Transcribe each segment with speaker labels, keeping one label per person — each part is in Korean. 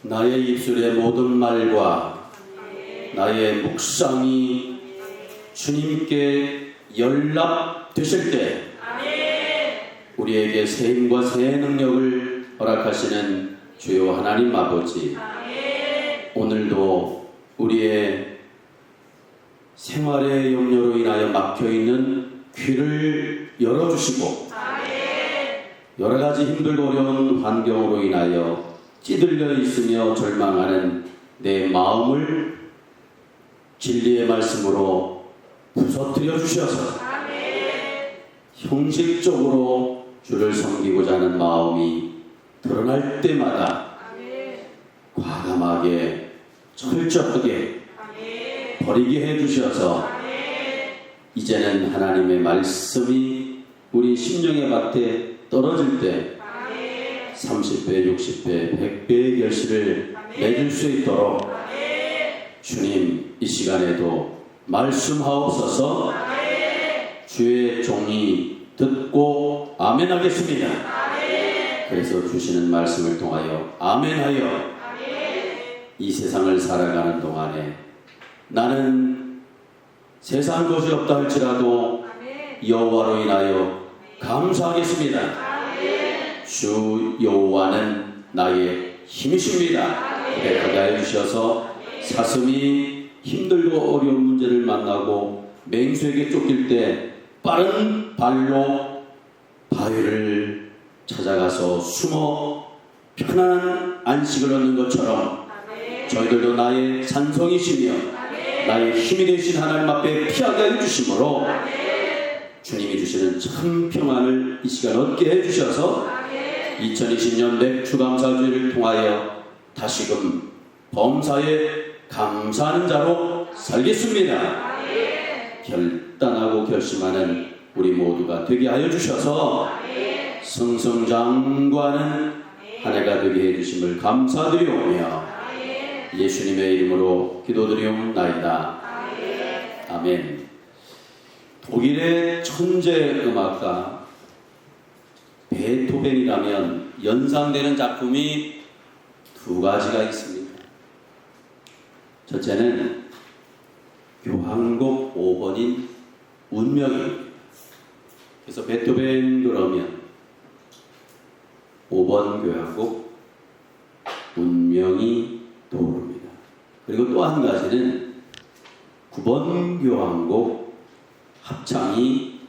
Speaker 1: 나의 입술의 모든 말과 나의 묵상이 주님께 연락되실 때 우리에게 새 힘과 새 능력을 허락하시는 주요 하나님 아버지, 오늘도 우리의 생활의 염려로 인하여 막혀있는 귀를 열어주시고 여러가지 힘들고 어려운 환경으로 인하여 찌들려 있으며 절망하는 내 마음을 진리의 말씀으로 부서뜨려 주셔서 형식적으로 주를 섬기고자 하는 마음이 드러날 때마다 과감하게 철저하게 버리게 해주셔서 이제는 하나님의 말씀이 우리 심령의 밭에 떨어질 때 30배, 60배, 100배의 결실을 맺을 수 있도록 주님 이 시간에도 말씀하옵소서. 주의 종이 듣고 아멘 하겠습니다. 그래서 주시는 말씀을 통하여 아멘하여 이 세상을 살아가는 동안에 나는 세상 것이 없다 할지라도 여호와로 인하여 감사하겠습니다. 주 여호와는 나의 힘이십니다. 고백하게 하여 주셔서 사슴이 힘들고 어려운 문제를 만나고 맹수에게 쫓길 때 빠른 발로 바위를 찾아가서 숨어 편안한 안식을 얻는 것처럼 저희들도 나의 산성이시며 나의 힘이 되신 하나님 앞에 피하게 해주심으로 주님이 주시는 참 평안을 이 시간 얻게 해주셔서 2020년 맥주감사주의를 통하여 다시금 범사에 감사하는 자로 살겠습니다. 결단하고 결심하는 우리 모두가 되게 하여 주셔서 승승장구하는 한 해가 되게 해주심을 감사드리오며 예수님의 이름으로 기도드리옵나이다. 아멘. 독일의 천재 음악가 베토벤이라면 연상되는 작품이 두 가지가 있습니다. 첫째는 교향곡 5번인 운명입니다. 그래서 베토벤 그러면 5번 교향곡 운명이 떠오릅니다. 그리고 또 한 가지는 9번 교향곡 합창이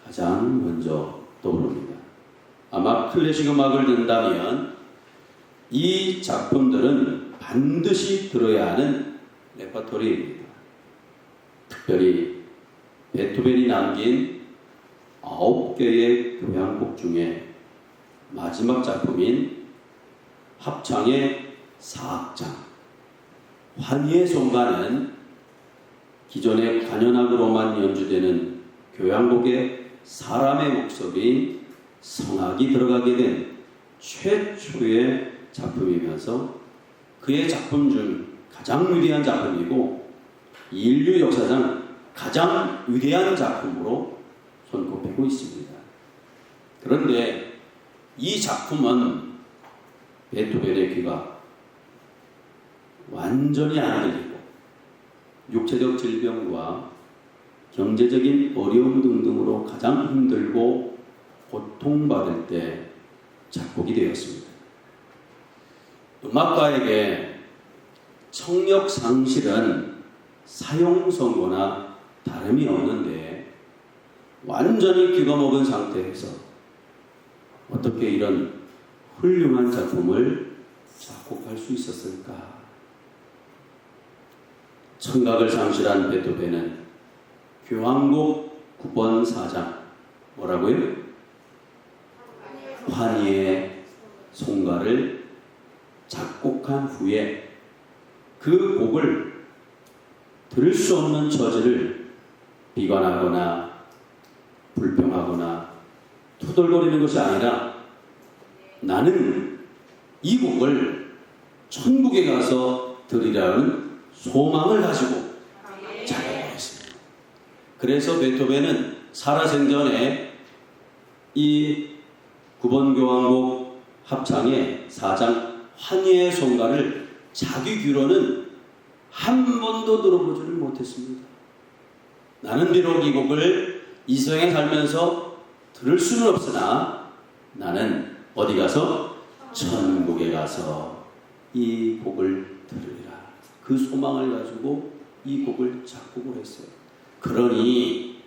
Speaker 1: 가장 먼저 떠오릅니다. 아마 클래식 음악을 듣는다면 이 작품들은 반드시 들어야 하는 레퍼토리입니다. 특별히 베토벤이 남긴 9개의 교향곡 중에 마지막 작품인 합창의 4악장 환희의 송가는 기존의 관현악으로만 연주되는 교향곡의 사람의 목소리인 성악이 들어가게 된 최초의 작품이면서 그의 작품 중 가장 위대한 작품이고 인류 역사상 가장 위대한 작품으로 손꼽히고 있습니다. 그런데 이 작품은 베토벤의 귀가 완전히 안 들리고 육체적 질병과 경제적인 어려움 등등으로 가장 힘들고 고통받을 때 작곡이 되었습니다. 음악가에게 청력 상실은 사형 선고나 다름이 없는데 완전히 귀가 먹은 상태에서 어떻게 이런 훌륭한 작품을 작곡할 수 있었을까? 청각을 상실한 베토벤은 교향곡 9번 4장 뭐라고요? 환희의 송가를 작곡한 후에 그 곡을 들을 수 없는 처지를 비관하거나 불평하거나 투덜거리는 것이 아니라 나는 이 곡을 천국에 가서 들으라는 소망을 가지고 작곡을 했습니다. 그래서 베토벤은 살아생전에 이 9번 교향곡 합창의 4장 환희의 성가를 자기 귀로는 한 번도 들어보지를 못했습니다. 나는 비록 이 곡을 이 세상에 살면서 들을 수는 없으나 나는 어디 가서? 천국에 가서 이 곡을 들으리라. 그 소망을 가지고 이 곡을 작곡을 했어요. 그러니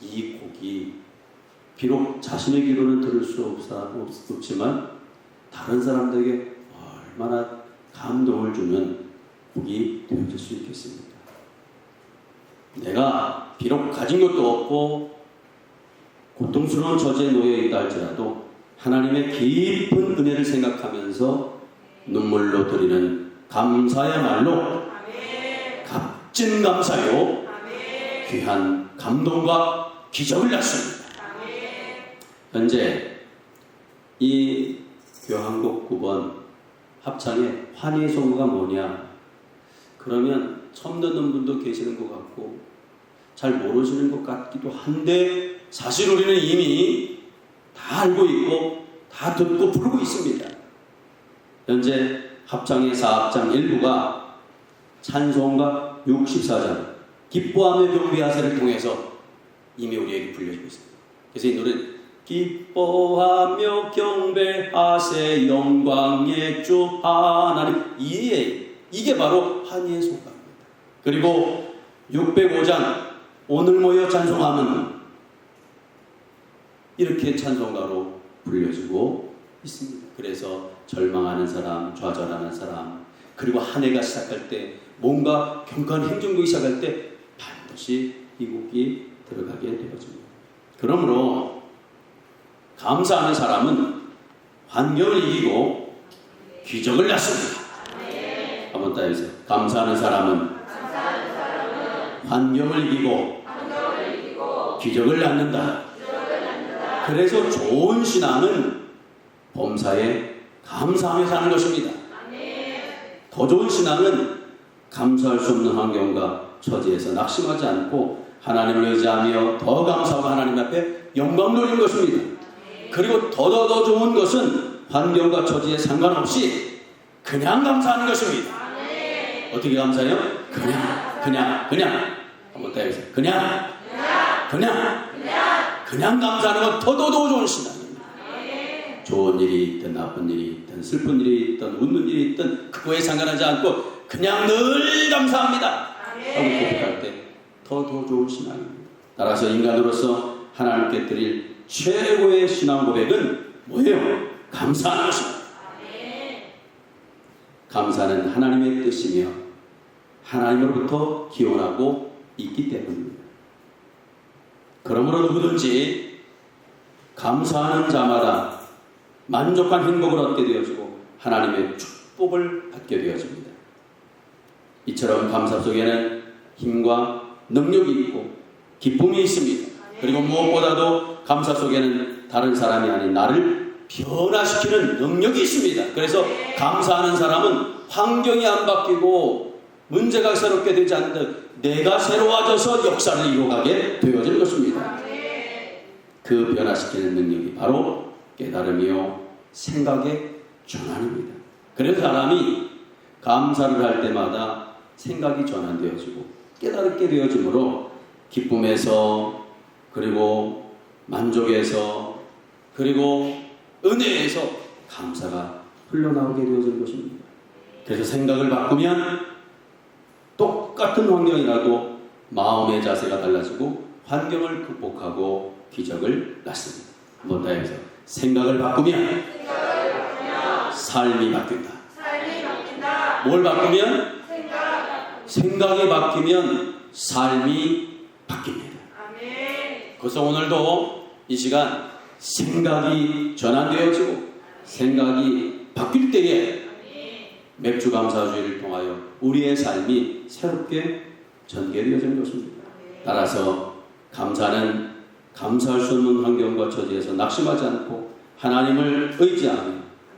Speaker 1: 이 곡이 비록 자신의 귀로는 들을 수 없지만 다른 사람들에게 얼마나 감동을 주는 곡이 되어질 수 있겠습니까? 내가 비록 가진 것도 없고 고통스러운 처지에 놓여 있다 할지라도 하나님의 깊은 은혜를 생각하면서 눈물로 드리는 감사야말로 값진 감사요 귀한 감동과 기적을 낳습니다. 현재 이 교향곡 9번 합창의 환희의 성구가 뭐냐? 그러면 처음 듣는 분도 계시는 것 같고 잘 모르시는 것 같기도 한데 사실 우리는 이미 다 알고 있고 다 듣고 부르고 있습니다. 현재 합창의 4악장 1부가 찬송가 64장 기뻐하며 경배하세를 통해서 이미 우리에게 불려지고 있습니다. 그래서 이 노래는 기뻐하며 경배하세 영광의 주 하나님, 이게 바로 환희의 성가입니다. 그리고 605장 오늘 모여 찬송하는 이렇게 찬송가로 불려지고 있습니다. 그래서 절망하는 사람, 좌절하는 사람, 그리고 한 해가 시작할 때 뭔가 경건한 행정국이 시작할 때 반드시 이 곡이 들어가게 되어집니다. 그러므로 감사하는 사람은 환경을 이기고 기적을 낳습니다. 한번 따라해주세요. 감사하는 사람은 환경을 이기고 기적을 낳는다. 그래서 좋은 신앙은 범사에 감사하며 사는 것입니다. 더 좋은 신앙은 감사할 수 없는 환경과 처지에서 낙심하지 않고 하나님을 의지하며 더 감사하고 하나님 앞에 영광 돌리는 것입니다. 그리고 더 좋은 것은 환경과 처지에 상관없이 그냥 감사하는 것입니다. 어떻게 감사해요? 그냥 한번 따라해보세요. 그냥 감사하는 건 더 좋은 신앙입니다. 좋은 일이 있든 나쁜 일이 있든 슬픈 일이 있든 웃는 일이 있든 그거에 상관하지 않고 그냥 늘 감사합니다 하고 고백할 때 더 좋은 신앙입니다. 따라서 인간으로서 하나님께 드릴 최고의 신앙 고백은 뭐예요? 감사하는 것입니다. 감사는 하나님의 뜻이며 하나님으로부터 기원하고 있기 때문입니다. 그러므로 누구든지 감사하는 자마다 만족한 행복을 얻게 되어지고 하나님의 축복을 받게 되어집니다. 이처럼 감사 속에는 힘과 능력이 있고 기쁨이 있습니다. 그리고 무엇보다도 감사 속에는 다른 사람이 아닌 나를 변화시키는 능력이 있습니다. 그래서 감사하는 사람은 환경이 안 바뀌고 문제가 새롭게 되지 않는데 내가 새로워져서 역사를 이루어가게 되어질 것입니다. 그 변화시키는 능력이 바로 깨달음이요 생각의 전환입니다. 그래서 사람이 감사를 할 때마다 생각이 전환되어지고 깨닫게 되어지므로 기쁨에서 그리고 만족에서 그리고 은혜에서 감사가 흘러나오게 되어질 것입니다. 그래서 생각을 바꾸면 똑같은 환경이라도 마음의 자세가 달라지고 환경을 극복하고 기적을 낳습니다. 한번 더 해서 생각을 바꾸면 삶이 바뀐다. 뭘 바꾸면? 생각이 바뀌면 삶이 바뀝니다. 그래서 오늘도 이 시간 생각이 전환되어지고 생각이 바뀔 때에 맥주 감사주의를 통하여 우리의 삶이 새롭게 전개되어지는 것입니다. 따라서 감사는 감사할 수 없는 환경과 처지에서 낙심하지 않고 하나님을 의지하며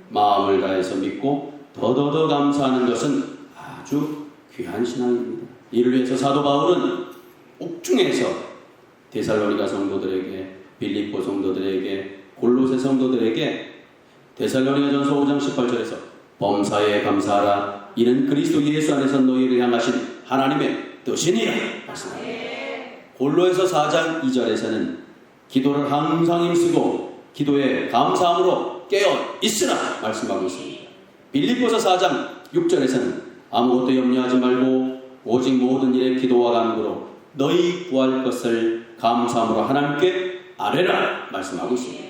Speaker 1: 마음을 다해서 믿고 더더더 감사하는 것은 아주 귀한 신앙입니다. 이를 위해서 사도 바울은 옥중에서 데살로니가 성도들에게, 빌립보 성도들에게, 골로새 성도들에게 데살로니가전서 5장 18절에서 범사에 감사하라. 이는 그리스도 예수 안에서 너희를 향하신 하나님의 뜻이니라. 말씀합니다. 골로에서 4장 2절에서는 기도를 항상 힘쓰고 기도에 감사함으로 깨어 있으라 말씀하고 있습니다. 빌립보서 4장 6절에서는 아무것도 염려하지 말고 오직 모든 일에 기도와 간구로 너희 구할 것을 감사함으로 하나님께 아뢰라 말씀하고 있습니다.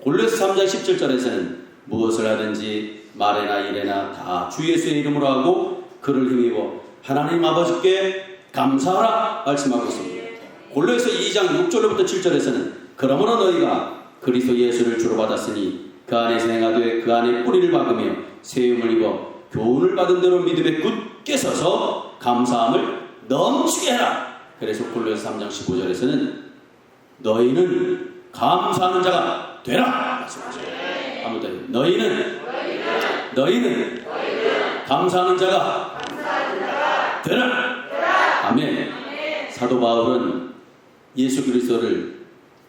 Speaker 1: 골로새 3장 17절에서는 무엇을 하든지 말에나 일에나 다 주 예수의 이름으로 하고 그를 힘입어 하나님 아버지께 감사하라 말씀하고 있습니다. 골로새 2장 6절로부터 7절에서는 그러므로 너희가 그리스도 예수를 주로 받았으니 그 안에서 행하되 그 안에 뿌리를 박으며 세움을 입어 교훈을 받은 대로 믿음에 굳게 서서 감사함을 넘치게 해라. 그래서 골로새 3장 15절에서는 너희는 감사하는 자가 되라 말씀하십니다. 아무튼 너희는 감사하는 자가 되라. 아멘. 사도 바울은 예수 그리스도를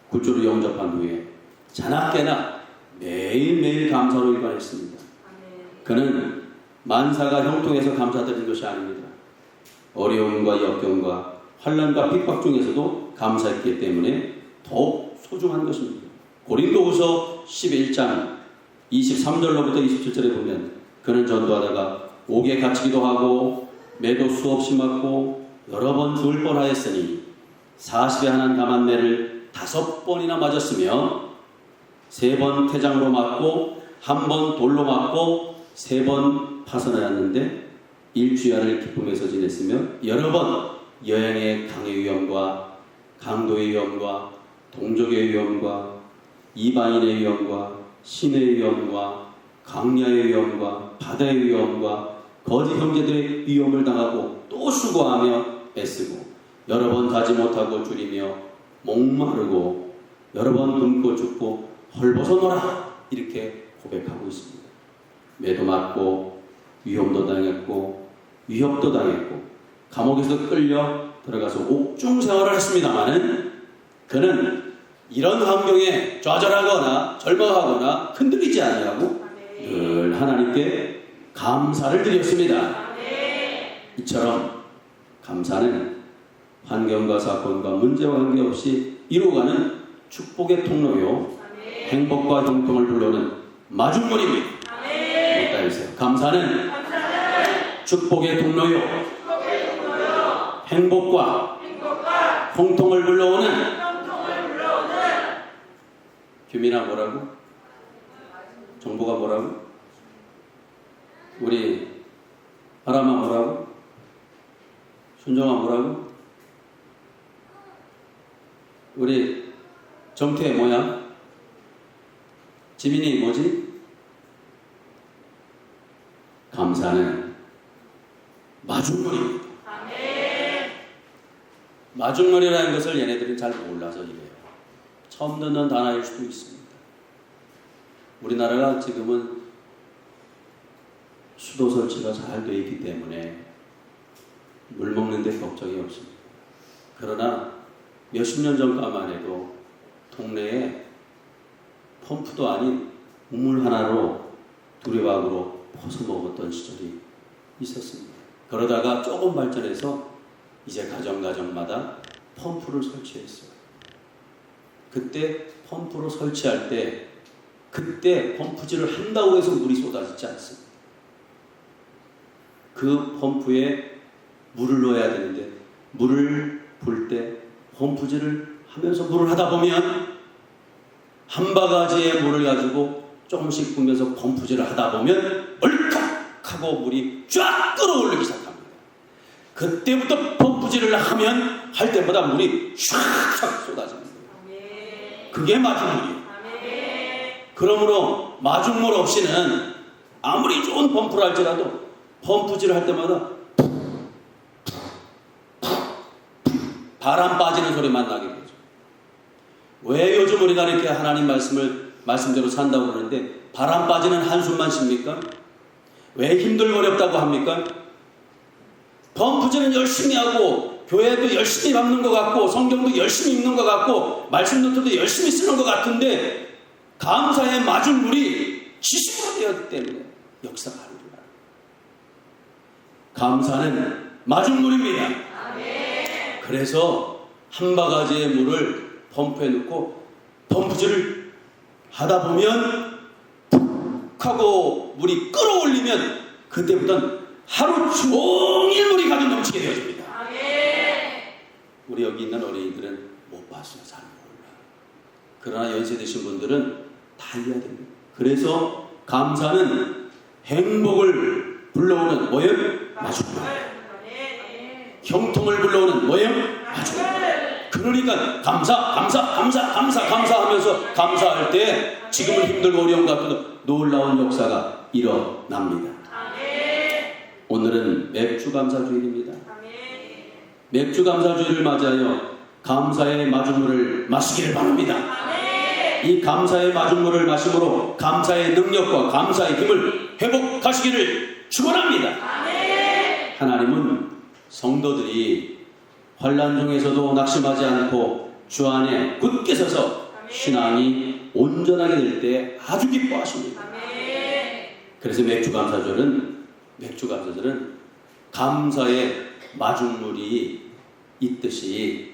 Speaker 1: 구주로 영접한 후에 자나깨나 매일매일 감사로 일관했습니다. 그는 만사가 형통해서 감사드리는 것이 아닙니다. 어려움과 역경과 환난과 핍박 중에서도 감사했기 때문에 더욱 소중한 것입니다. 고린도후서 11장 23절로부터 27절에 보면 그는 전도하다가 옥에 갇히기도 하고 매도 수없이 맞고 여러 번 죽을 뻔하였으니 40에 한한 감한매를 5번이나 맞았으며 3번 태장으로 맞고 1번 돌로 맞고 3번 파선하였는데 일주야를 기쁨에서 지냈으며 여러 번 여행의 강의 위험과 강도의 위험과 동족의 위험과 이방인의 위험과 신의 위험과 강야의 위험과 바다의 위험과 거짓 형제들의 위험을 당하고 또 수고하며 애쓰고 여러 번 가지 못하고 줄이며 목마르고 여러 번 굶고 죽고 헐벗어노라 이렇게 고백하고 있습니다. 매도 맞고 위험도 당했고 위협도 당했고 감옥에서 끌려 들어가서 옥중 생활을 했습니다마는 그는 이런 환경에 좌절하거나 절망하거나 흔들리지 아니하고 늘 하나님께 감사를 드렸습니다. 이처럼 감사는 환경과 사건과 문제와 관계없이 이루어가는 축복의 통로요 행복과 형통을 불러오는 마중물입니다. 감사는 축복의 통로요 행복과 형통을 불러오는 규민아 뭐라고? 정보가 뭐라고? 우리 아람아 뭐라고? 순정아 뭐라고? 우리 정태 뭐야? 지민이 뭐지? 감사는 마중물입니다. 마중물이라는 것을 얘네들이 잘 몰라서 이래요. 처음 듣는 단어일 수도 있습니다. 우리나라가 지금은 수도 설치가 잘 되어 있기 때문에 물 먹는 데 걱정이 없습니다. 그러나 몇십 년 전까만 해도 동네에 펌프도 아닌 우물 하나로 두레박으로 퍼서 먹었던 시절이 있었습니다. 그러다가 조금 발전해서 이제 가정마다 펌프를 설치했어요. 그때 펌프로 설치할 때 그때 펌프질을 한다고 해서 물이 쏟아지지 않습니다. 그 펌프에 물을 넣어야 되는데 물을 불 때 펌프질을 하면서 물을 하다 보면 한 바가지의 물을 가지고 조금씩 부면서 펌프질을 하다 보면 얼컥하고 물이 쫙 끌어올리기 시작합니다. 그때부터 펌프질을 하면 할 때마다 물이 쫙쫙 쏟아집니다. 그게 마중물이에요. 그러므로 마중물 없이는 아무리 좋은 펌프를 할지라도 펌프질을 할 때마다 바람 빠지는 소리만 나게 되죠. 왜 요즘 우리가 이렇게 하나님 말씀대로 산다고 그러는데 바람 빠지는 한숨만 쉽니까? 왜 힘들고 어렵다고 합니까? 펌프질은 열심히 하고 교회도 열심히 밟는 것 같고 성경도 열심히 읽는 것 같고 말씀 노트도 열심히 쓰는 것 같은데 감사의 마중물이 지식으로 되었기 때문에 역사가 하는 줄 알아요. 감사는 마중물입니다. 그래서 한 바가지의 물을 펌프에 넣고 펌프질을 하다 보면 푹 하고 물이 끓어올리면 그때부터는 하루 종일 물이 가득 넘치게 되어집니다. 우리 여기 있는 어린이들은 못 봤어요. 잘 몰라. 그러나 연세 드신 분들은 다 이해해야 됩니다. 그래서 감사는 행복을 불러오는 뭐예요? 마중물. 형통을 불러오는 뭐예요? 마중물. 그러니까 감사하면서 감사할 때 지금은 힘들고 어려운 것 같아도 놀라운 역사가 일어납니다. 오늘은 맥주 감사주일입니다. 맥주 감사주일을 맞이하여 감사의 마중물을 마시기를 바랍니다. 이 감사의 마중물을 마심으로 감사의 능력과 감사의 힘을 회복하시기를 축원합니다. 하나님은 성도들이 환난 중에서도 낙심하지 않고 주 안에 굳게 서서 신앙이 온전하게 될 때 아주 기뻐하십니다. 그래서 맥주 감사절은 감사의 마중물이 있듯이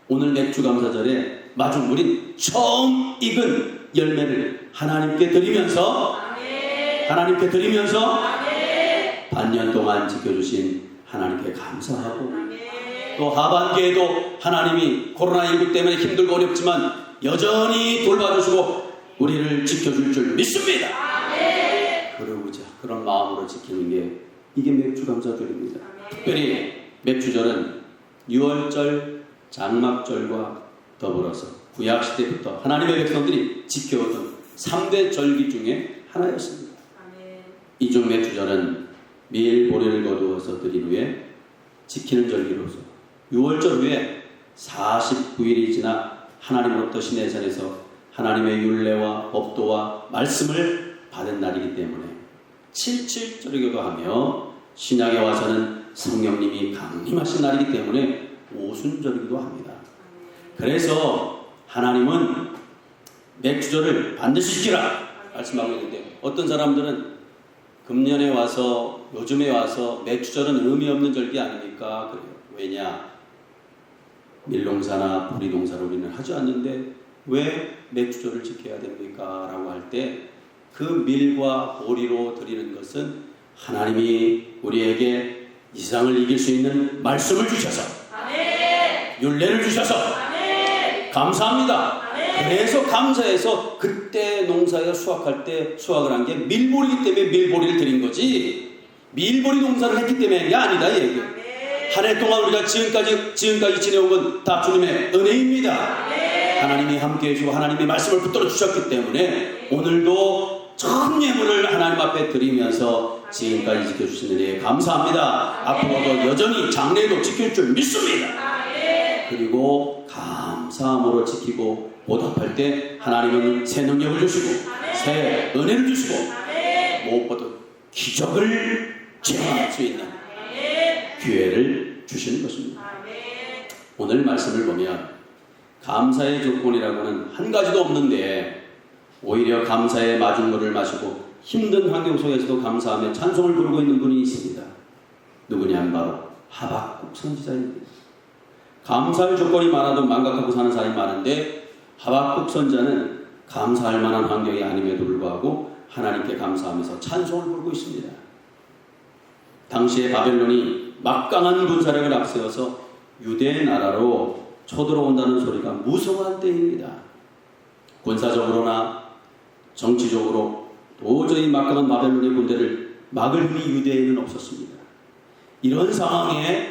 Speaker 1: 오늘 맥주 감사절에 마중물인 처음 익은 열매를 하나님께 드리면서 반년 동안 지켜주신 하나님께 감사하고 또 하반기에도 하나님이 코로나19 때문에 힘들고 어렵지만 여전히 돌봐주시고 우리를 지켜줄 줄 믿습니다. 그러고자 그런 마음으로 지키는 게 이게 맥주 감사절입니다. 특별히 맥주절은 유월절, 장막절과 더불어서 구약시대부터 하나님의 백성들이 지켜오던 3대 절기 중에 하나였습니다. 이 중 맥주절은 밀 보리를 거두어서 드린 후에 지키는 절기로서 유월절 후에 49일이 지나 하나님으로부터 시내산에서 하나님의 율례와 법도와 말씀을 받은 날이기 때문에 77절이기도 하며 신약에 와서는 성령님이 강림하신 날이기 때문에 오순절이기도 합니다. 그래서 하나님은 맥주절을 반드시 지키라 말씀하고 있는데 어떤 사람들은 금년에 와서 요즘에 와서 맥주절은 의미 없는 절기 아닙니까? 그래요. 왜냐? 밀농사나 보리농사를 우리는 하지 않는데 왜 맥주절을 지켜야 됩니까? 라고 할 때 그 밀과 보리로 드리는 것은 하나님이 우리에게 이 세상을 이길 수 있는 말씀을 주셔서 율례를 주셔서 감사합니다. 그래서 감사해서 그때 농사에 수확할 때 수확을 한 게 밀보리이기 때문에 밀보리를 드린 거지 밀보리 농사를 했기 때문에 이게 아니다 이 얘기예요. 한 해 동안 우리가 지금까지 지내온 건 다 주님의 은혜입니다. 하나님이 함께 해주고 하나님의 말씀을 붙들어 주셨기 때문에 오늘도 전 예물을 하나님 앞에 드리면서 지금까지 지켜주신 은혜에 감사합니다. 앞으로도 여전히 장래도 지킬 줄 믿습니다. 그리고 감사함으로 지키고 보답할 때 하나님은 새 능력을 주시고 새 은혜를 주시고 무엇보다 기적을 체험할 수 있는 기회를 주시는 것입니다. 오늘 말씀을 보면 감사의 조건이라고는 한 가지도 없는데 오히려 감사의 마중물을 마시고 힘든 환경 속에서도 감사하며 찬송을 부르고 있는 분이 있습니다. 누구냐? 바로 하박국 선지자입니다. 감사할 조건이 많아도 망각하고 사는 사람이 많은데 하박국 선자는 감사할 만한 환경이 아님에도 불구하고 하나님께 감사하면서 찬송을 부르고 있습니다. 당시에 바벨론이 막강한 군사력을 앞세워서 유대 나라로 쳐들어온다는 소리가 무성한 때입니다. 군사적으로나 정치적으로 도저히 막강한 바벨론의 군대를 막을 힘이 유대에는 없었습니다. 이런 상황에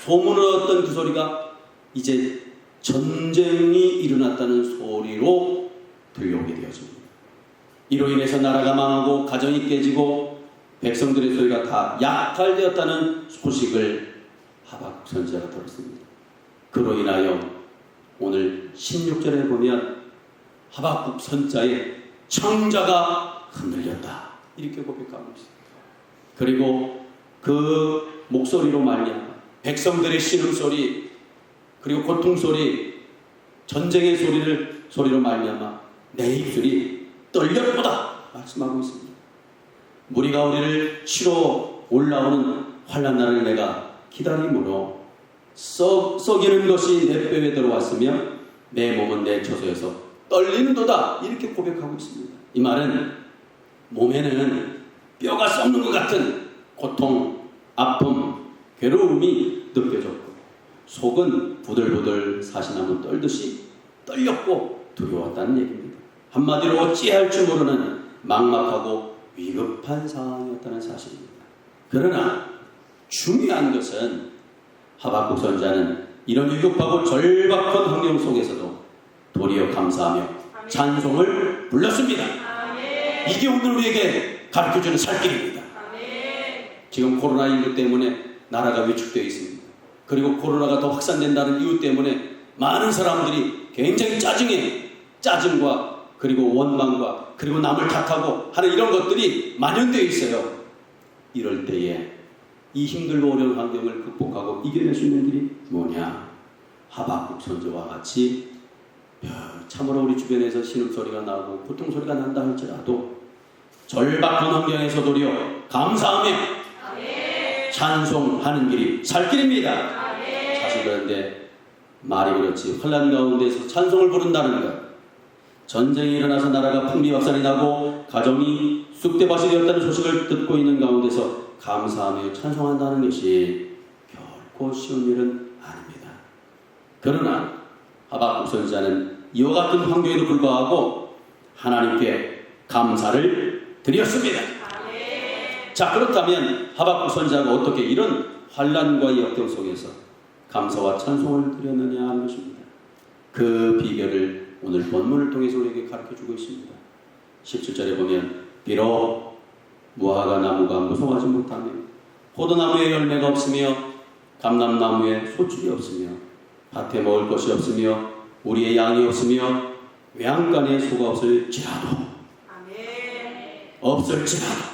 Speaker 1: 소문을 얻던 그 소리가 이제 전쟁이 일어났다는 소리로 들려오게 되어집니다. 이로 인해서 나라가 망하고 가정이 깨지고 백성들의 소리가 다 약탈되었다는 소식을 하박국 선지자가 들었습니다. 그로 인하여 오늘 16절에 보면 하박국 선자의 청자가 흔들렸다 이렇게 고백하고 있습니다. 그리고 그 목소리로 말미암아 백성들의 신음소리 그리고 고통소리 전쟁의 소리로 말미암아 내 입술이 떨렸도다 말씀하고 있습니다. 무리가 우리를 치러 올라오는 환난 날을 내가 기다림으로 썩이는 것이 내 뼈에 들어왔으며 내 몸은 내 처소에서 떨리는도다, 이렇게 고백하고 있습니다. 이 말은 몸에는 뼈가 썩는 것 같은 고통, 아픔, 괴로움이 느껴졌고 속은 부들부들 사시나무 떨듯이 떨렸고 두려웠다는 얘기입니다. 한마디로 어찌할 줄 모르는 막막하고 위급한 상황이었다는 사실입니다. 그러나 중요한 것은 하박국 선지자는 이런 위급하고 절박한 환경 속에서도 도리어 감사하며 찬송을 불렀습니다. 이게 오늘 우리에게 가르쳐주는 살길입니다. 지금 코로나19 때문에 나라가 위축되어 있습니다. 그리고 코로나가 더 확산된다는 이유 때문에 많은 사람들이 굉장히 짜증과 그리고 원망과 그리고 남을 탓하고 하는 이런 것들이 만연되어 있어요. 이럴 때에 이 힘들고 어려운 환경을 극복하고 이겨낼 수 있는 길이 뭐냐? 하박국 선지자와 같이 참으로 우리 주변에서 신음소리가 나고 고통소리가 난다 할지라도 절박한 환경에서 도리어 감사하며 찬송하는 길이 살 길입니다. 사실 그런데 말이 그렇지, 환난 가운데서 찬송을 부른다는 것, 전쟁이 일어나서 나라가 풍비박산이 나고 가정이 쑥대밭이 되었다는 소식을 듣고 있는 가운데서 감사하며 찬송한다는 것이 결코 쉬운 일은 아닙니다. 그러나 하박국 선지자는 이와 같은 환경에도 불구하고 하나님께 감사를 드렸습니다. 자, 그렇다면 하박국 선지자가 어떻게 이런 환난과 역경 속에서 감사와 찬송을 드렸느냐 하는 것입니다. 그 비결을 오늘 본문을 통해서 우리에게 가르쳐주고 있습니다. 17절에 보면 비록 무화과 나무가 무성하지 못하며 포도나무에 열매가 없으며 감람나무에 소출이 없으며 밭에 먹을 것이 없으며 우리의 양이 없으며 외양간에 소가 없을지라도 없을지라도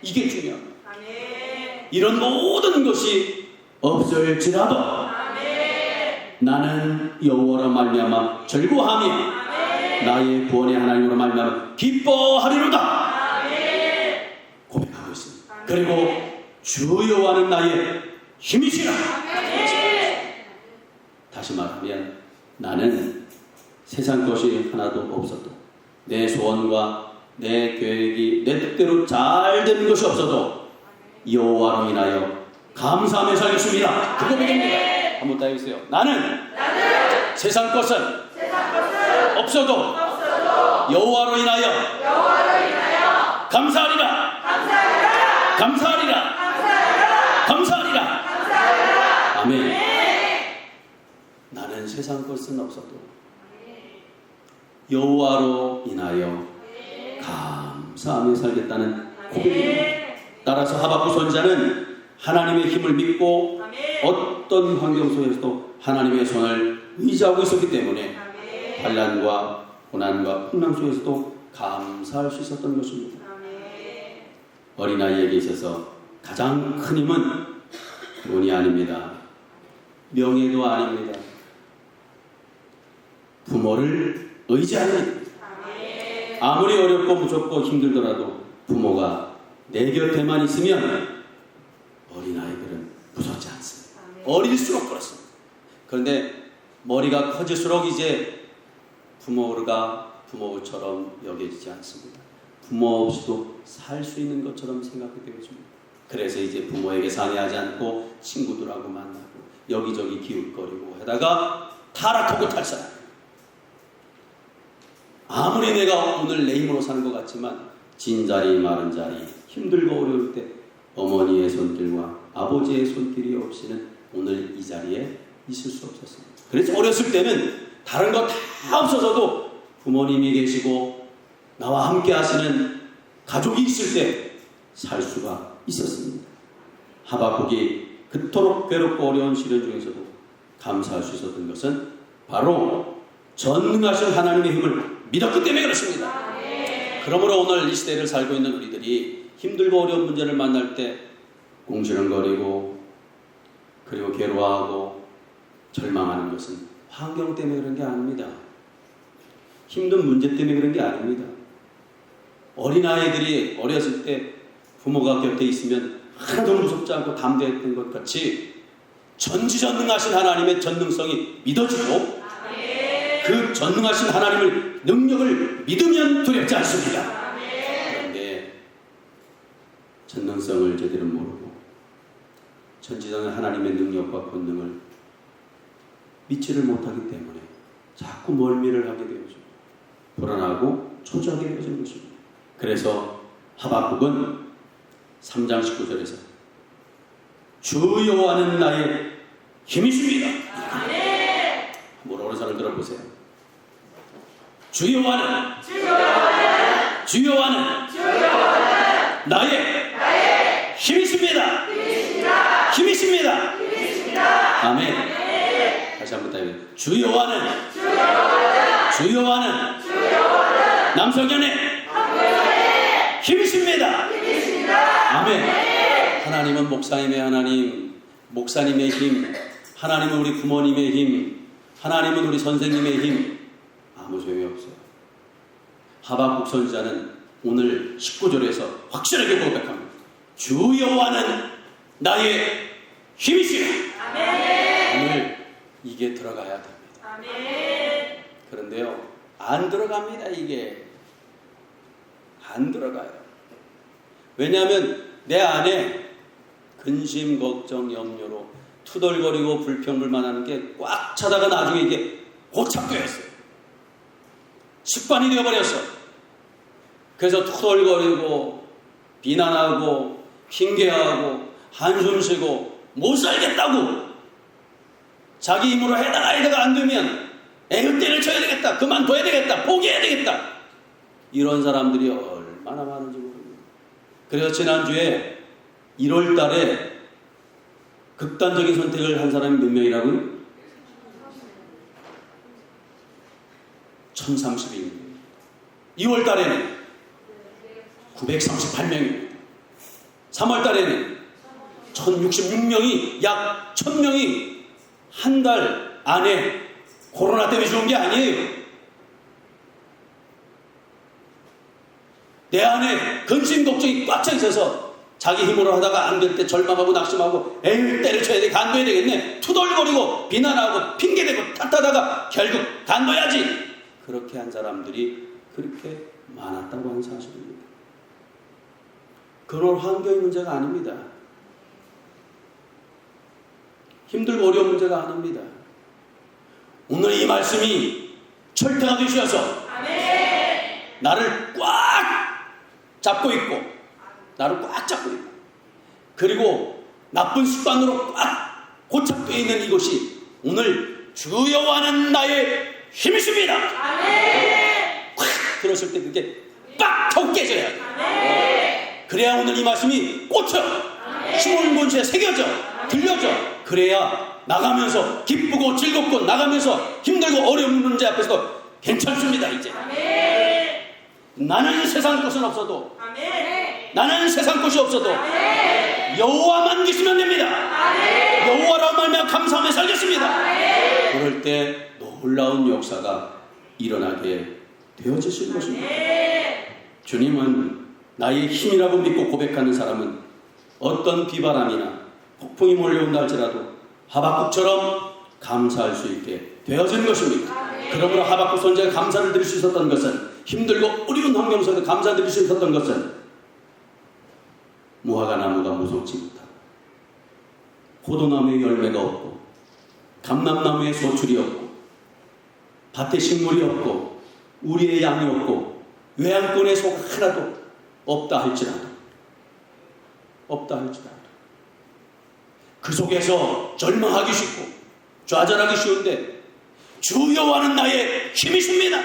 Speaker 1: 이게 중요합니다. 이런 모든 것이 없을지라도 나는 여호와로 말미암아 즐거워하며 나의 구원의 하나님으로 말미암아 기뻐하리로다 고백하고 있습니다. 그리고 주 여호와는 나의 힘이시라. 다시 말하면 나는 세상 것이 하나도 없어도 내 소원과 내 계획이 내 뜻대로 잘 되는 것이 없어도 여호와로 인하여 감사하며 살겠습니다. 그 고백입니다. 한번 더 해주세요. 나는 세상 것은 없어도 여호와로 인하여 감사하리라. 아멘. 나는 세상 것은 없어도 여호와로 인하여 감사하며 살겠다는 고백입니다. 따라서 하박국 선지자는 하나님의 힘을 믿고 어떤 환경 속에서도 하나님의 손을 의지하고 있었기 때문에 환난과 고난과 풍랑 속에서도 감사할 수 있었던 것입니다. 어린아이에게 있어서 가장 큰 힘은 돈이 아닙니다. 명예도 아닙니다. 부모를 의지하는, 아무리 어렵고 무섭고 힘들더라도 부모가 내 곁에만 있으면 어린아이들은 무섭지 않습니다. 어릴수록 그렇습니다. 그런데 머리가 커질수록 이제 부모가 부모처럼 여겨지지 않습니다. 부모 없이도 살 수 있는 것처럼 생각하게 되어집니다. 그래서 이제 부모에게 상의하지 않고 친구들하고 만나고 여기저기 기웃거리고 하다가 타락하고 탈사합니다. 아무리 내가 오늘 내 힘으로 사는 것 같지만 진자리 마른 자리, 힘들고 어려울 때 어머니의 손길과 아버지의 손길이 없이는 오늘 이 자리에 있을 수 없었습니다. 그래서 어렸을 때는 다른 거 다 없어서도 부모님이 계시고 나와 함께 하시는 가족이 있을 때 살 수가 있었습니다. 하박국이 그토록 괴롭고 어려운 시련 중에서도 감사할 수 있었던 것은 바로 전능하신 하나님의 힘을 믿었기 때문에 그렇습니다. 그러므로 오늘 이 시대를 살고 있는 우리들이 힘들고 어려운 문제를 만날 때 궁시렁거리고 그리고 괴로워하고 절망하는 것은 환경 때문에 그런 게 아닙니다. 힘든 문제 때문에 그런 게 아닙니다. 어린아이들이 어렸을 때 부모가 곁에 있으면 하나도 무섭지 않고 담대했던 것 같이 전지전능하신 하나님의 전능성이 믿어지고 그 전능하신 하나님의 능력을 믿으면 두렵지 않습니다. 그런데 전능성을 제대로 모르고 전지전능한 하나님의 능력과 권능을 믿지를 못하기 때문에 자꾸 멀미를 하게 되어져 불안하고 초조하게 되어지는 것입니다. 그래서 하박국은 3장 19절에서 주 여호와는 나의 힘이십니다. 한번 오른손을 들어보세요. 주 여호와는 나의 힘이십니다. 아멘. 다시 한번 따요. 주 여호와는 남성현의 힘이십니다. 아멘. 하나님은 목사님의 하나님, 목사님의 힘, 하나님은 우리 부모님의 힘, 하나님은 우리 선생님의 힘, 아무 소용이 없어요. 하박국 선지자는 오늘 19절에서 확실하게 고백합니다. 주 여호와는 나의 힘이시라. 오늘 이게 들어가야 됩니다. 그런데요, 안 들어갑니다. 이게 안 들어가요. 왜냐하면 내 안에 근심, 걱정, 염려로 투덜거리고 불평불만하는 게 꽉 차다가 나중에 이게 고착되어 있어요. 습관이 되어버렸어. 그래서 투덜거리고 비난하고 핑계하고 한숨 쉬고 못 살겠다고 자기 힘으로 해다가 안 되면 애을 쳐야 되겠다, 그만둬야 되겠다, 포기해야 되겠다, 이런 사람들이 얼마나 많은지 모릅니다. 그래서 지난주에 1월 달에 극단적인 선택을 한 사람이 몇 명이라고요? 1032명. 2월 달에는 938명입니다. 3월 달에는 1066명이, 약 1000명이 한 달 안에 코로나 때문에 죽은 게 아니에요. 내 안에 근심 걱정이 꽉 차 있어서 자기 힘으로 하다가 안 될 때 절망하고 낙심하고 에휴 때려쳐야 돼, 간둬야 되겠네, 투덜거리고 비난하고 핑계대고 탓하다가 결국 간둬야지, 그렇게 한 사람들이 그렇게 많았다고 하는 사실입니다. 그런 환경의 문제가 아닙니다. 힘들고 어려운 문제가 아닙니다. 오늘 이 말씀이 철퇴가 되셔서 나를 꽉 잡고 있고, 그리고 나쁜 습관으로 꽉 고착되어 있는 이것이 오늘 주 여호와는 나의 힘이십니다. 확 들었을 때 그게 빡 깨져야 돼. 그래야 오늘 이 말씀이 꽂혀 심은 본시에 새겨져 들려져. 그래야 나가면서 기쁘고 즐겁고, 나가면서 힘들고 어려운 문제 앞에서도 괜찮습니다. 이제 나는 세상 것은 없어도, 나는 세상 것이 없어도 여호와만 계시면 됩니다. 여호와라고 말하며 감사하며 살겠습니다. 그럴 때 놀라운 역사가 일어나게 되어지실 것입니다. 주님은 나의 힘이라고 믿고 고백하는 사람은 어떤 비바람이나 폭풍이 몰려온다 할지라도 하박국처럼 감사할 수 있게 되어지는 것입니다. 그러므로 하박국 선지자가 감사를 드릴 수 있었던 것은, 힘들고 어려운 환경 속에서 감사드릴 수 있었던 것은, 무화과 나무가 무성치 못하고, 포도나무에 열매가 없고, 감람나무에 소출이 없고, 밭에 식물이 없고, 우리의 양이 없고, 외양권에 소가 하나도 없다 할지라도 그 속에서 절망하기 쉽고 좌절하기 쉬운데, 주 여호와는 나의 힘이십니다.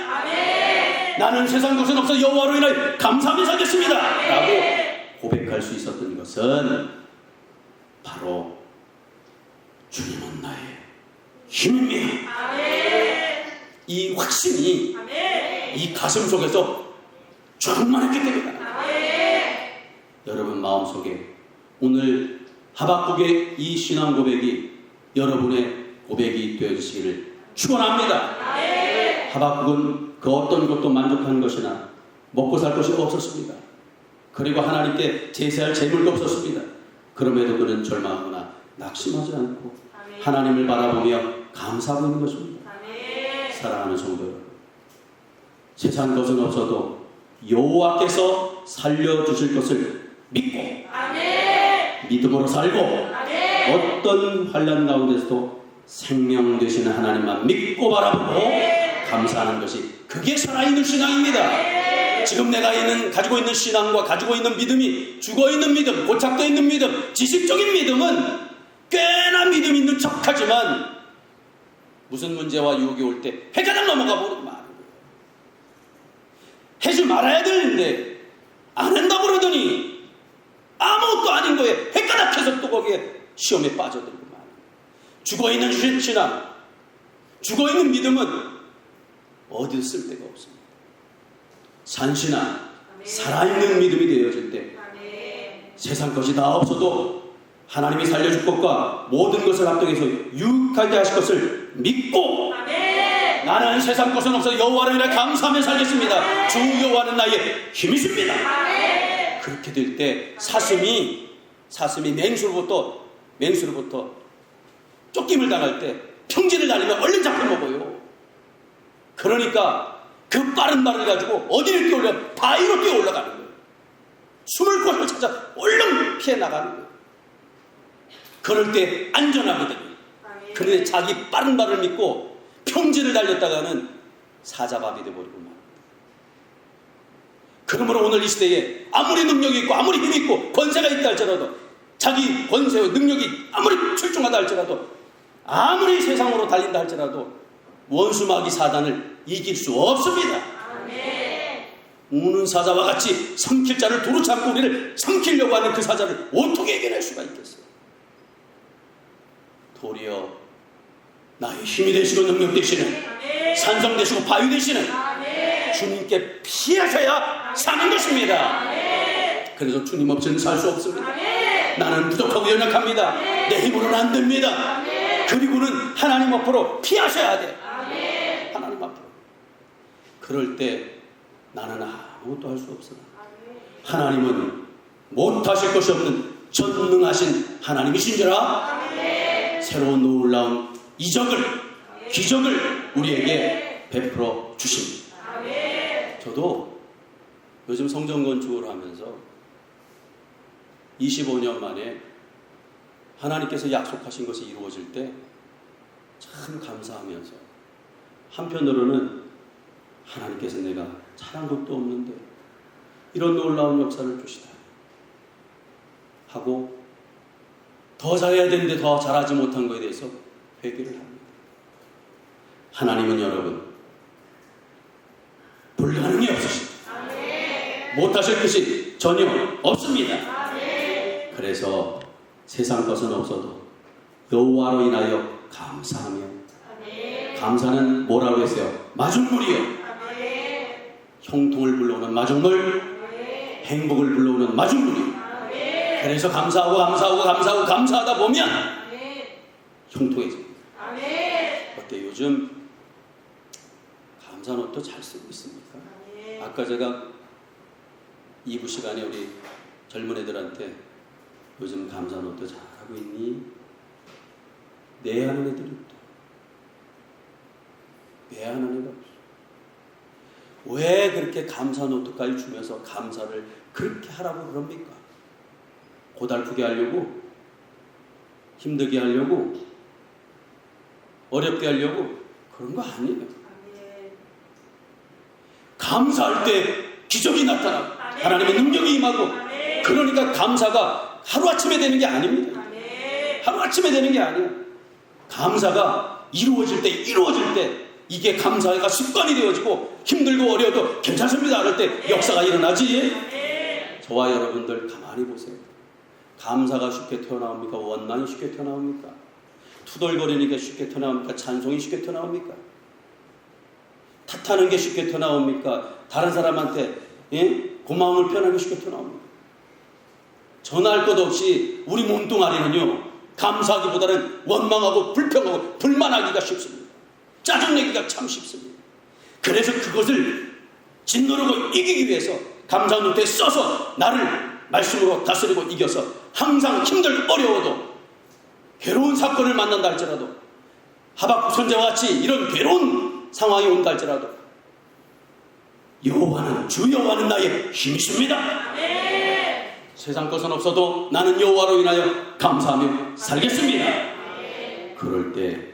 Speaker 1: 나는 세상 것은 없어 여호와로 인하여 감사하며 살겠습니다 라고 고백할 수 있었던 것은 바로 주님은 나의 힘입니다. 이 확신이 이 가슴 속에서 충만했기 때문입니다. 여러분 마음속에 오늘 하박국의 이 신앙 고백이 여러분의 고백이 되어주시기를 축원합니다. 하박국은 그 어떤 것도 만족한 것이나 먹고 살 것이 없었습니다. 그리고 하나님께 제사할 재물도 없었습니다. 그럼에도 그는 절망하거나 낙심하지 않고 하나님을 바라보며 감사하고 있는 것입니다. 사랑하는 성도 여러분, 세상 것은 없어도 여호와께서 살려주실 것을 믿고 믿음으로 살고 어떤 환난 가운데서도 생명 되시는 하나님만 믿고 바라보고 감사하는 것이 그게 살아있는 신앙입니다. 지금 내가 가지고 있는 신앙과 가지고 있는 믿음이 죽어있는 믿음, 고착되어 있는 믿음, 지식적인 믿음은 꽤나 믿음 있는 척하지만 무슨 문제와 유혹이 올 때 해가닥 넘어가 버리고 마는 거예요. 하지 말아야 되는데 안 한다고 그러더니 아무것도 아닌 거에 헷가닥해서 또 거기에 시험에 빠져들고 마는 거예요. 죽어있는 신앙, 죽어있는 믿음은 어디도 쓸데가 없습니다. 산신앙, 살아있는 믿음이 되어질 때 세상 것이 다 없어도 하나님이 살려줄 것과 모든 것을 합동해서 유익하게 하실 것을 믿고 나는 세상 것은 없어 여호와를 인하여 감사하며 살겠습니다. 주 여호와는 나의 힘이십니다. 그렇게 될 때 사슴이 맹수로부터 쫓김을 당할 때 평지를 달리면 얼른 잡혀먹어요. 그러니까 그 빠른 발을 가지고 어디를 뛰어올려 바위로 뛰어 올라가는 거예요. 숨을 곳을 찾아 얼른 피해 나가는 거예요. 그럴 때 안전하거든요. 그런데 자기 빠른 발을 믿고 평지를 달렸다가는 사자밥이 되어버리고 말. 그러므로 오늘 이 시대에 아무리 능력이 있고 아무리 힘이 있고 권세가 있다 할지라도 자기 권세와 능력이 아무리 출중하다 할지라도 아무리 세상으로 달린다 할지라도 원수 마귀 사단을 이길 수 없습니다. 우는 사자와 같이 삼킬 자를 도로 잡고 우리를 삼키려고 하는 그 사자를 어떻게 이겨낼 수가 있겠어요? 도리어 나의 힘이 되시고 능력 되시는 산성 되시고 바위 되시는 주님께 피하셔야 사는 것입니다. 그래서 주님 없이는 살 수 없습니다. 나는 부족하고 연약합니다. 내 힘으로는 안 됩니다. 그리고는 하나님 앞으로 피하셔야 돼. 하나님 앞으로. 그럴 때 나는 아무것도 할 수 없으나 하나님은 못하실 것이 없는 전능하신 하나님이신지라 새로운 놀라운 기적을 우리에게 베풀어 주십니다. 저도 요즘 성전 건축을 하면서 25년 만에 하나님께서 약속하신 것이 이루어질 때 참 감사하면서 한편으로는 하나님께서 내가 잘한 것도 없는데 이런 놀라운 역사를 주시다 하고 더 잘해야 되는데 더 잘하지 못한 것에 대해서 회개를 합니다. 하나님은 여러분 불가능이 없으십니다. 못하실 것이 전혀 없습니다. 그래서 세상 것은 없어도 여호와로 인하여 감사하며 감사는 뭐라고 했어요? 마중물이요. 형통을 불러오는 마중물, 행복을 불러오는 마중물이요. 그래서 감사하다 보면 형통해집니다. 어때 요즘 감사노트 잘 쓰고 있습니까? 아까 제가 2부 시간에 우리 젊은 애들한테 요즘 감사노트 잘하고 있니? 네 하는 애들이 있다. 네 하는 애가 없어. 왜 그렇게 감사노트까지 주면서 감사를 그렇게 하라고 그럽니까? 고달프게 하려고? 힘들게 하려고? 어렵게 하려고? 그런 거 아니에요. 감사할 때 기적이 나타나고 하나님의 능력이 임하고 그러니까 감사가 하루아침에 되는 게 아닙니다. 하루아침에 되는 게 아니에요. 감사가 이루어질 때 이게 감사가 습관이 되어지고 힘들고 어려워도 괜찮습니다 할 때 역사가 일어나지. 저와 여러분들 가만히 보세요. 감사가 쉽게 튀어나옵니까? 원망이 쉽게 튀어나옵니까? 투덜거리니까 쉽게 튀어나옵니까? 찬송이 쉽게 튀어나옵니까? 탓하는 게 쉽게 튀어나옵니까? 다른 사람한테 고마움을 표현하는 게 쉽게 튀어나옵니까? 전할 것 없이 우리 몸뚱아리는요 감사하기보다는 원망하고 불평하고 불만하기가 쉽습니다. 짜증내기가 참 쉽습니다. 그래서 그것을 짓누르고 이기기 위해서 감사 노트에 써서 나를 말씀으로 다스리고 이겨서 항상 힘들고 어려워도 괴로운 사건을 만난다 할지라도 하박국 선지자와 같이 이런 괴로운 상황이 온다 할지라도 여호와는 주 여호와는 나의 힘이십니다. 세상 것은 없어도 나는 여호와로 인하여 감사하며 살겠습니다. 그럴 때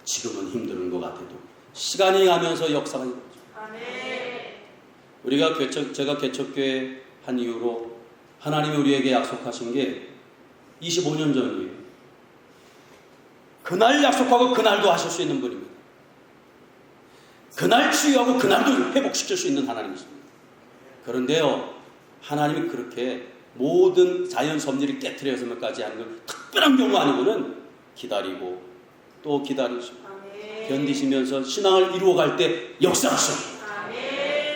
Speaker 1: 지금은 힘든 것 같아도 시간이 가면서 역사가 이루어져요. 우리가 제가 개척교회 한 이후로 하나님이 우리에게 약속하신 게 25년 전이에요. 그날 약속하고 그날도 하실 수 있는 분입니다. 그날 치유하고 그날도 회복시킬 수 있는 하나님이십니다. 그런데요, 하나님이 그렇게 모든 자연 섭리를 깨트려서까지 하는 건 특별한 경우 아니고는 기다리고 또 기다리시고 견디시면서 신앙을 이루어갈 때 역사하십니다.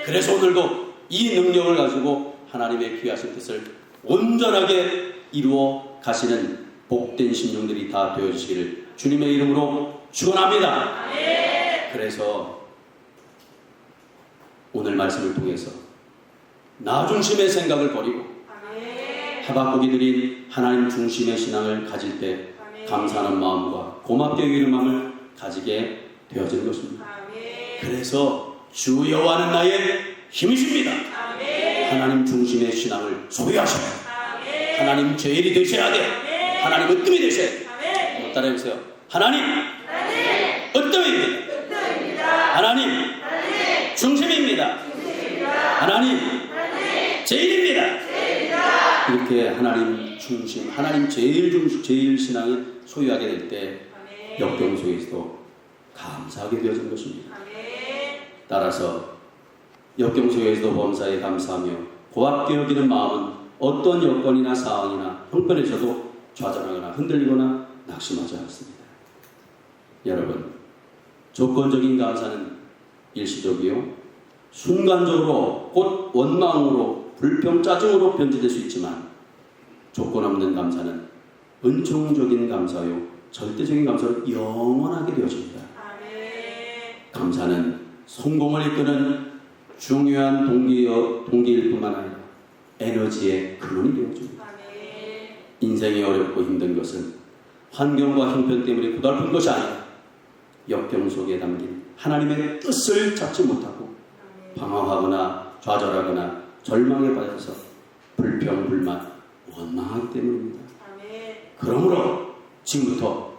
Speaker 1: 그래서 오늘도 이 능력을 가지고 하나님의 귀하신 뜻을 온전하게 이루어 가시는 복된 심령들이 다 되어주시기를 주님의 이름으로 축원합니다. 그래서 오늘 말씀을 통해서 나 중심의 생각을 버리고 하박국이 드린 하나님 중심의 신앙을 가질 때 감사하는 마음과 고맙게 여기는 마음을 가지게 되어지는 것입니다. 그래서 주 여호와는 나의 힘이십니다. 하나님 중심의 신앙을 소유하셔야 돼. 하나님 제일이 되셔야 돼. 하나님 으뜸이 되셔야 돼. 따라해보세요. 하나님 으뜸입니다. 하나님 중심입니다. 하나님 제일입니다. 이렇게 하나님 중심, 하나님 제일 신앙을 소유하게 될 때 역경 속에서도 감사하게 되어진 것입니다. 따라서 역경 속에서도 범사에 감사하며 고맙게 여기는 마음은 어떤 여건이나 상황이나 형편에서도 좌절하거나 흔들리거나 낙심하지 않습니다. 여러분, 조건적인 감사는 일시적이요 순간적으로 곧 원망으로 불평, 짜증으로 변질될 수 있지만 조건 없는 감사는 은총적인 감사요 절대적인 감사로 영원하게 되어집니다. 감사는 성공을 이끄는 중요한 동기일 뿐만 아니라 에너지의 근원이 되어줍니다. 인생이 어렵고 힘든 것은 환경과 형편 때문에 고달픈 것이 아니라 역경 속에 담긴 하나님의 뜻을 찾지 못하고 방황하거나 좌절하거나 절망에 빠져서 불평, 불만, 원망하기 때문입니다. 그러므로 지금부터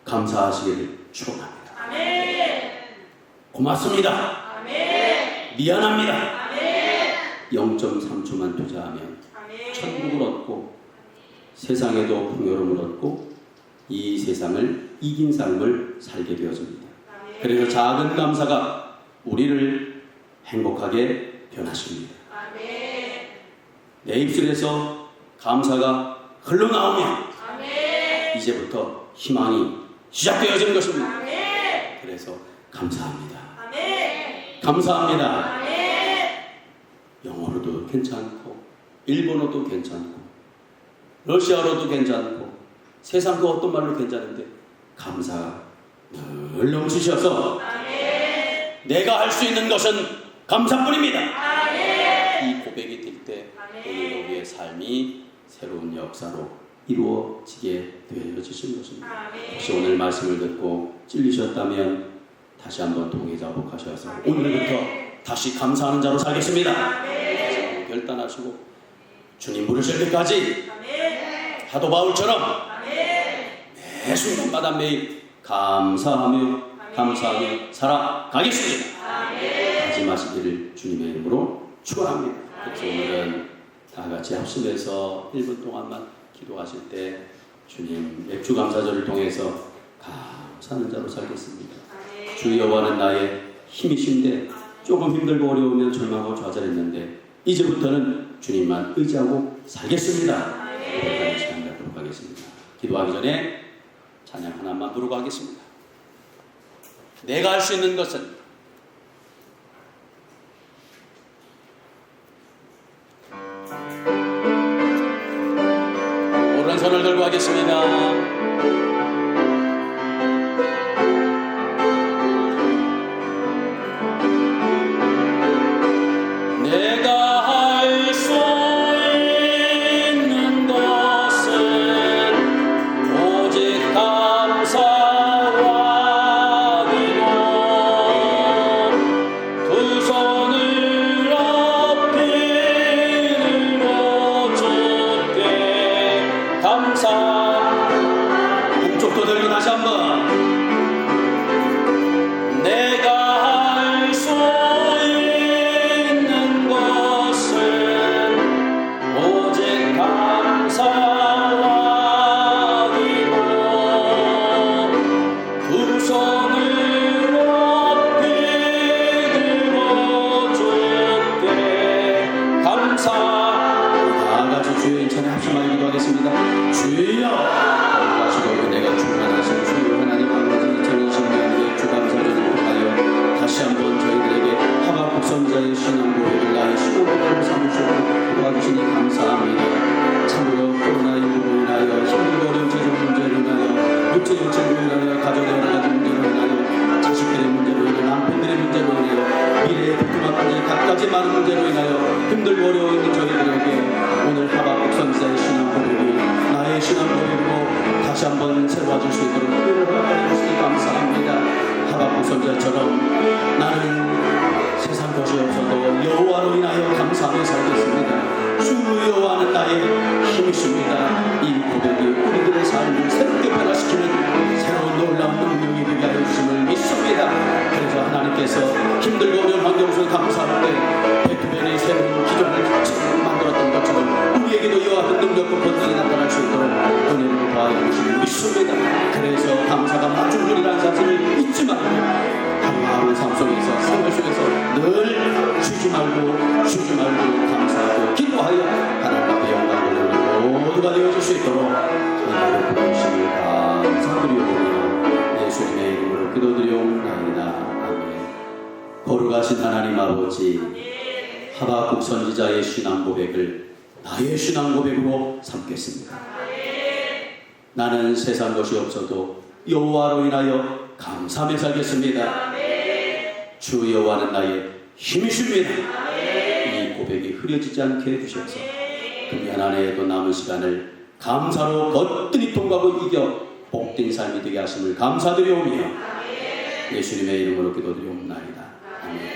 Speaker 1: 감사하시기를 축원합니다. 고맙습니다. 미안합니다. 0.3초만 투자하면 천국을 얻고 세상에도 풍요로움을 얻고 이 세상을 이긴 삶을 살게 되어집니다. 그래서 작은 감사가 우리를 행복하게 변화시킵니다. 내 입술에서 감사가 흘러나오면 이제부터 희망이 시작되어지는 것입니다. 그래서 감사합니다. 감사합니다. 영어로도 괜찮고 일본어도 괜찮고 러시아어로도 괜찮고 세상 그 어떤 말로 괜찮은데 감사가 늘 넘치셔서 내가 할 수 있는 것은 감사뿐입니다. 이 고백이 될 때 오늘 우리의 삶이 새로운 역사로 이루어지게 되어지신 것입니다. 혹시 오늘 말씀을 듣고 찔리셨다면 다시 한번 동의자복하셔서 오늘부터 다시 감사하는 자로 살겠습니다. 결단하시고 주님 부르실 때까지 사도 바울처럼 매 순간마다 매일 감사하며 살아가겠습니다. 마지막시기를 주님의 이름으로 축원합니다. 그래서 오늘은 다 같이 합심해서 1분 동안만 기도하실 때 주님 맥주감사절을 통해서 감사하는 자로 살겠습니다. 주 여호와는 나의 힘이신데 조금 힘들고 어려우면 절망하고 좌절했는데 이제부터는 주님만 의지하고 살겠습니다. 오늘 시간 갖도록 하겠습니다. 기도하기 전에 찬양 하나만 부르고 하겠습니다. 내가 할 수 있는 것은 오른손을 들고 하겠습니다. 다시 한번 내가 할 수 있는 것은 오직 감사와 기도 두 손을 높이 들고 주께 감사 다같이 주의 인천에 합심하여 기도하겠습니다. 주여 하시고 내가 충만하신 주여 하나님 아버지 2020년에 주 감사절을 통하여 다시 한번 저희들에게 하박국 선자의 신앙 고백을 나의 시골로 삼으시고 도와주시니 감사합니다. 참으로 코로나19로 인하여 힘들고 어려운 재정 문제로 인하여 육체 정책으로 인하여 가정의 여러 가지 문제로 인하여 자식들의 문제로 인하여 남편들의 문제로 인하여 미래의 부끄러움까지 갖가지 많은 문제로 인하여 힘들고 어려워 있는 저희들에게 오늘 하박국 선자의 신앙 고백이 나의 신앙 고백으로 다시 한번 새로워질 수 있도록 은혜를 허락하여 주시니 감사합니다. 하박국 선자처럼 나는 세상 것이 없어도 여호와로 인하여 감사하며 살겠습니다. 주 여호와는 나의 힘이십니다. 이 고백이 우리들의 삶을 새롭게 변화시키는 새로운 놀라운 능력이 되게 하여 주심을 믿습니다. 그래서 하나님께서 힘들고 어려운 환경 속에 감사할 때 베토벤의 새로운 기적을 만들었던 것처럼 우리에게도 이와 같은 능력과 권능이 나타날 수 있도록 은혜를 더하여 주심을 믿습니다. 그래서 감사가 마중 일이라는 사실을 잊지 말고 하루하루 삶 속에서 생활 속에서 늘 쉬지 말고 감사하고 기도하여 하나님 앞에 영광을 돌리는 모두가 되어질 수 있도록 하나님의 부르심을 감사드리오며 예수님의 이름으로 기도드리옵나이다. 아멘. 거룩하신 하나님 아버지, 하박국 선지자의 신앙 고백을 나의 신앙 고백으로 삼겠습니다. 나는 세상 것이 없어도 여호와로 인하여 감사하며 살겠습니다. 주 여호와는 나의 힘이십니다. 이 고백이 흐려지지 않게 해주셔서 금년 한 해에도 남은 시간을 감사로 거뜬히 통과하고 이겨 복된 삶이 되게 하심을 감사드리오며 예수님의 이름으로 기도드리옵나이다. 아멘.